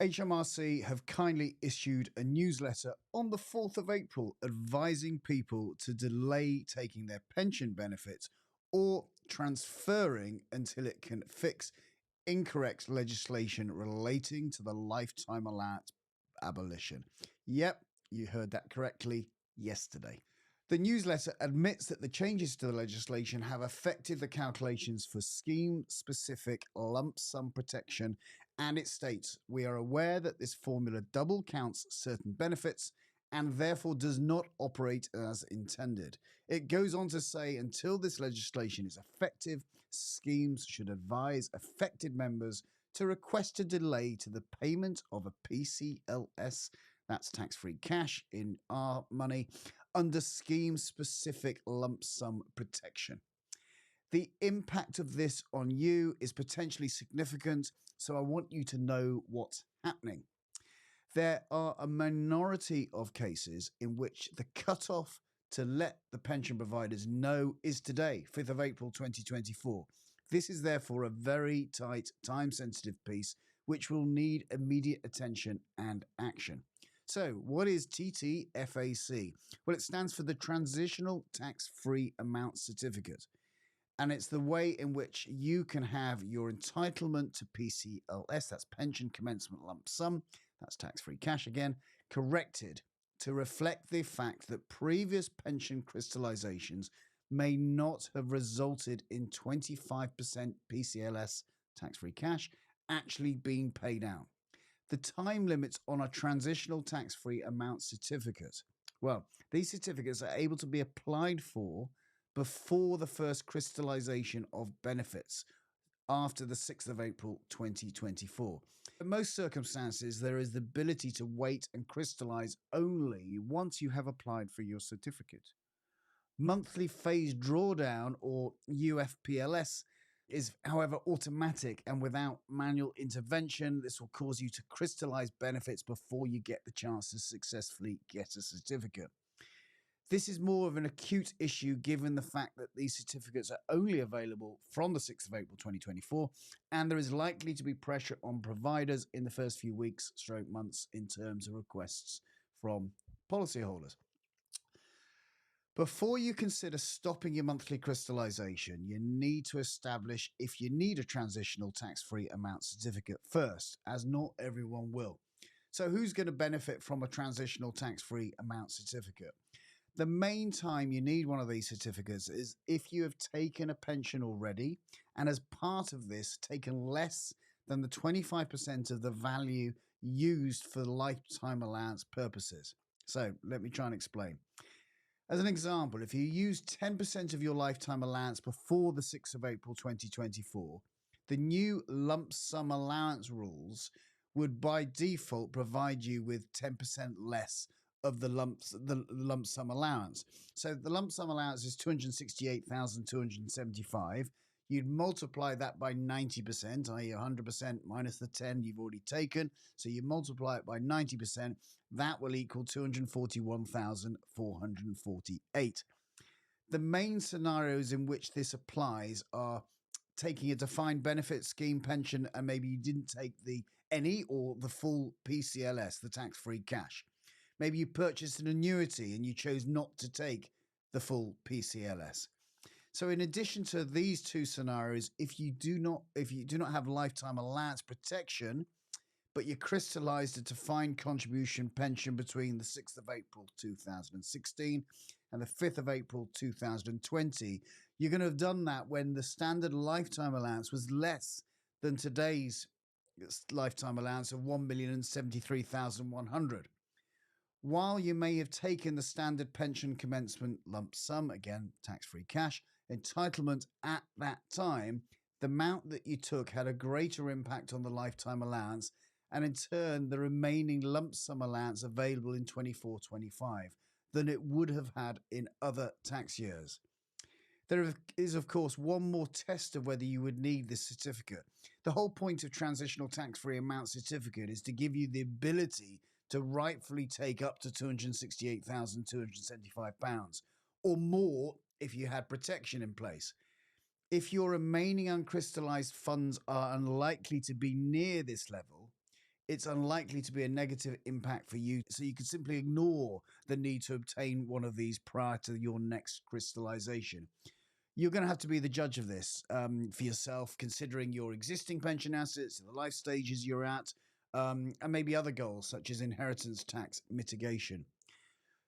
HMRC have kindly issued a newsletter on the 4th of April advising people to delay taking their pension benefits or transferring until it can fix incorrect legislation relating to the lifetime allowance abolition. Yep, you heard that correctly yesterday. The newsletter admits that the changes to the legislation have affected the calculations for scheme specific lump sum protection, and it states we are aware that this formula double counts certain benefits and therefore does not operate as intended. It goes on to say until this legislation is effective, schemes should advise affected members to request a delay to the payment of a PCLS, that's tax free cash in our money, under scheme specific lump sum protection. The impact of this on you is potentially significant, so I want you to know what's happening. There are a minority of cases in which the cutoff to let the pension providers know is today, 5th of April 2024. This is therefore a very tight, time sensitive piece which will need immediate attention and action. So, what is TTFAC? Well, it stands for the Transitional Tax-Free Amount Certificate. And it's the way in which you can have your entitlement to PCLS, that's Pension Commencement Lump Sum, that's tax-free cash again, corrected to reflect the fact that previous pension crystallizations may not have resulted in 25% PCLS, tax-free cash, actually being paid out. The time limits on a transitional tax-free amount certificate. Well, these certificates are able to be applied for before the first crystallization of benefits after the 6th of April 2024. In most circumstances, there is the ability to wait and crystallize only once you have applied for your certificate. Monthly phased drawdown, or UFPLS, is, however, automatic and without manual intervention. This will cause you to crystallize benefits before you get the chance to successfully get a certificate. This is more of an acute issue given the fact that these certificates are only available from the 6th of April 2024, and there is likely to be pressure on providers in the first few weeks, months, in terms of requests from policyholders. Before you consider stopping your monthly crystallization, you need to establish if you need a transitional tax-free amount certificate first, as not everyone will. So who's going to benefit from a transitional tax-free amount certificate? The main time you need one of these certificates is if you have taken a pension already and as part of this taken less than the 25% of the value used for lifetime allowance purposes. So let me try and explain. As an example, if you use 10% of your lifetime allowance before the 6th of April 2024, the new lump sum allowance rules would by default provide you with 10% less of the lump sum allowance. So the lump sum allowance is 268,275. You'd multiply that by 90%, i.e. 100% minus the 10 you've already taken. So you multiply it by 90%, that will equal 241,448. The main scenarios in which this applies are taking a defined benefit scheme pension and maybe you didn't take any or the full PCLS, the tax-free cash. Maybe you purchased an annuity and you chose not to take the full PCLS. So in addition to these two scenarios, if you do not have lifetime allowance protection, but you crystallized a defined contribution pension between the 6th of April 2016 and the 5th of April 2020, you're going to have done that when the standard lifetime allowance was less than today's lifetime allowance of 1,073,100. While you may have taken the standard pension commencement lump sum, again, tax-free cash, entitlement at that time, the amount that you took had a greater impact on the lifetime allowance and in turn the remaining lump sum allowance available in 24-25 than it would have had in other tax years. There is, of course, one more test of whether you would need this certificate. The whole point of transitional tax-free amount certificate is to give you the ability to rightfully take up to £268,275 or more if you had protection in place. If your remaining uncrystallised funds are unlikely to be near this level, it's unlikely to be a negative impact for you. So you can simply ignore the need to obtain one of these prior to your next crystallization. You're going to have to be the judge of this for yourself, considering your existing pension assets, the life stages you're at, and maybe other goals such as inheritance tax mitigation.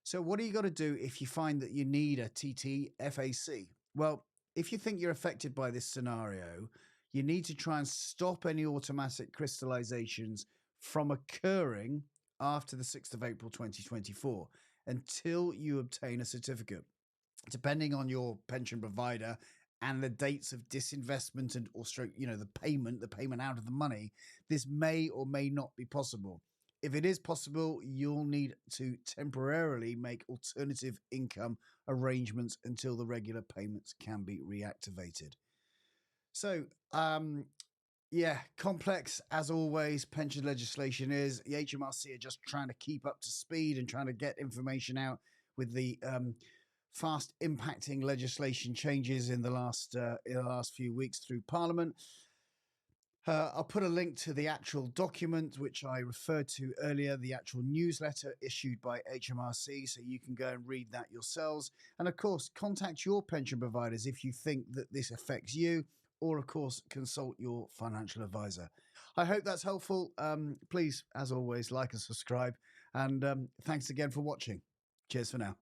So, what do you got to do if you find that you need a TTFAC? Well, if you think you're affected by this scenario, you need to try and stop any automatic crystallizations from occurring after the 6th of April 2024 until you obtain a certificate. Depending on your pension provider and the dates of disinvestment and or stroke, the payment out of the money, this may or may not be possible. If it is possible, you'll need to temporarily make alternative income arrangements until the regular payments can be reactivated. So, yeah, complex as always. Pension legislation is. The HMRC are just trying to keep up to speed and trying to get information out with the fast impacting legislation changes in the last few weeks through Parliament. I'll put a link to the actual document which I referred to earlier, the actual newsletter issued by HMRC, so you can go and read that yourselves. And of course, contact your pension providers if you think that this affects you, or of course, consult your financial advisor. I hope that's helpful. Please, as always, like and subscribe. And thanks again for watching. Cheers for now.